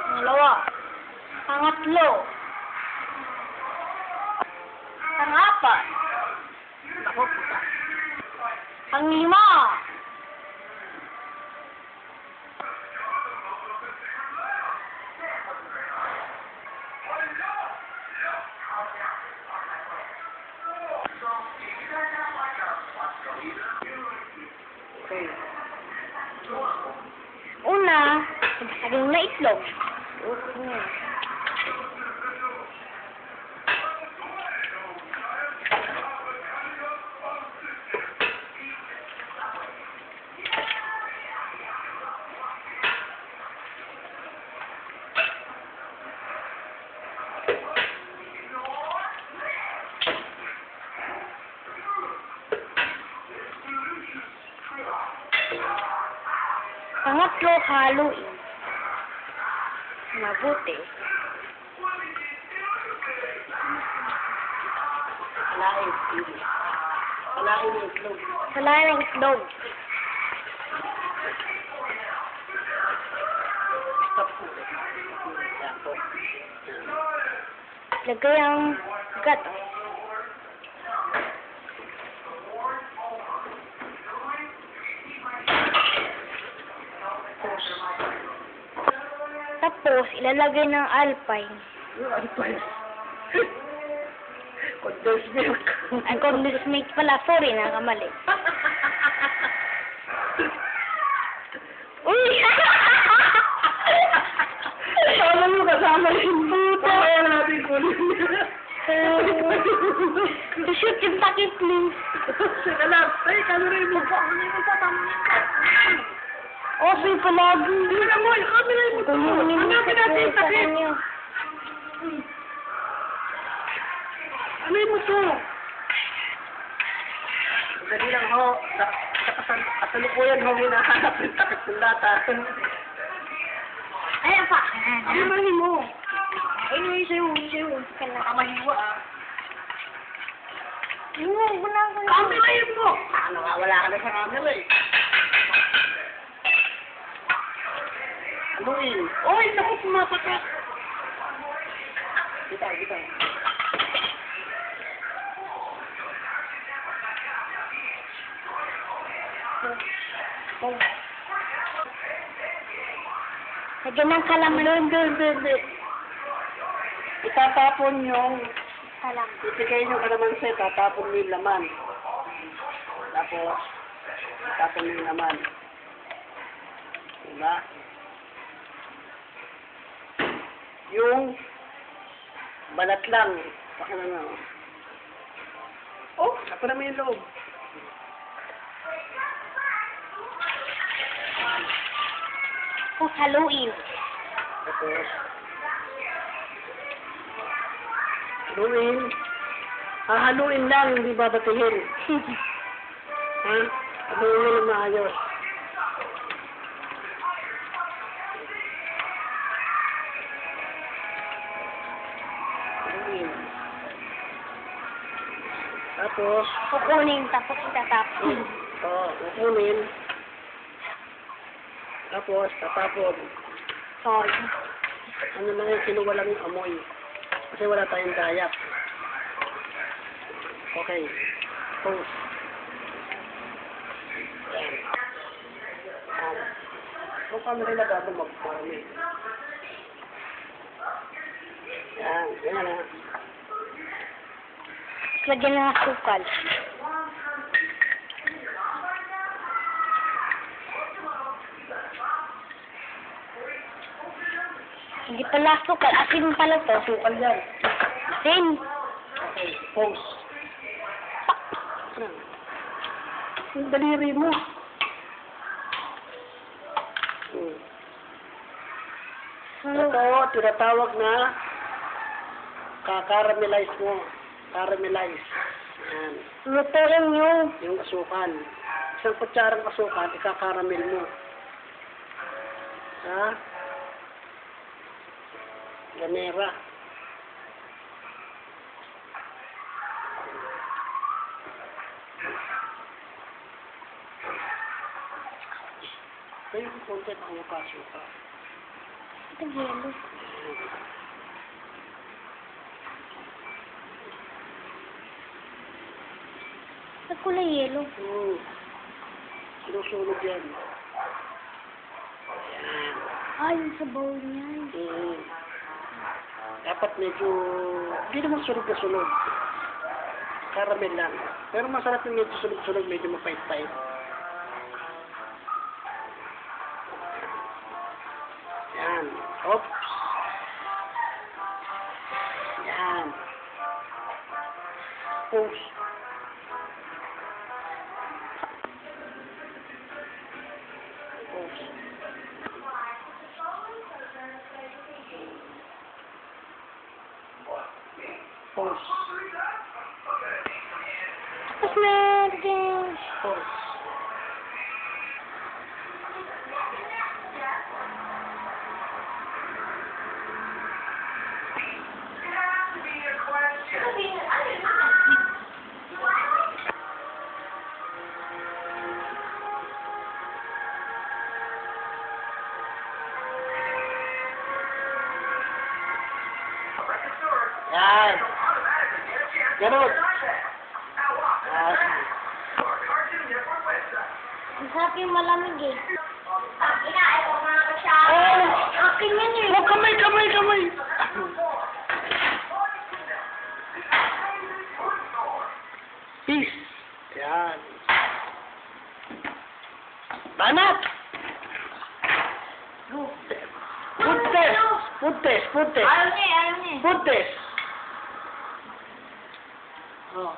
Pangalawa. Pangatlo. Pangapat. Ako, puta. Panglima. Okay. Una, nagkakaroon na itlog. Pangatlo, haluin. Mabuti. Alain. Alain yung itlog. Salain ang itlog. Stop po. Yan po. Lagay ang gata. Tapos, ilalagay ng alpine. Ano pa yun? Condensed milk. Ay, condensed milk pala. Sorry, nakamali. Uy! Kasama mo, kasama yung Puta. Kaya natin kunin. To shoot yung takip, please. Sige lang. Ay, kamera mo. Oso yung palagi. Tingnan mo, yung kamera mo. Hanapin natin yung takip. Ano mo to? Dali lang ho. Sa kasalukuyan ho, hinahanap yung takip ng lata. Ay, apa? Ano mahin mo? Ay, sayo. Nakamahiwa ah. Wala ko. Camera yun mo! Ano nga, wala ka na sa camera eh. Ano eh? Oy, naku, pumapatak! Kita. Lagyan ng kalaman. Hindi. Itatapon yung, Kalaman. ipigay yung kalamansi, tatapon mo yung laman. Tapos, tatapon mo yung laman. Diba? Yung balat lang. Baka na. Oh, ako naman yung loob. Tapos haluin. Tapos, haluin. Hahaluin lang, hindi babatihin. Ha? Haluin lang maayos. Haluin. Tapos, Kukunin, tapos itatapon. kukunin. Tapos, tatapon. Sorry. Ano lang yung kinuha lang yung amoy. Kasi wala tayong dayak. Okay. Pose. Yan. Kung paano rin nagabo mag-farming. Yan. Yan na. Lagyan ng asukal. Hindi pala asukal. Asin pala to. Sukal yan. Asin. Okay. Pose. Yan. Yung daliri mo. Ito, tinatawag na kakaramelize mo. Caramelize. Yan. Lutuin nyo. Yung asukal. Isang kutsarang asukal, ikakaramel mo. Ha? Ganera. Kayo yung konti ang suka. Ito yelo. Ba't kulay yelo? Sinusunog yan. Ah, yung sa bowl niyan. Dapat medyo, hindi naman sunog na sunog. Caramel lang. Pero masarap yung medyo sunog-sunog, medyo mapait-pait. Yan. Oops. Yan. Pose. Pose. Pose. Tapos natin. Pose. Yan. Ganun. Masarap yung malamig eh. Oh! Akin yan eh. Oh, kamay! Peace. Yan. Banat! Food test. Ayaw niya. Food test. Oh.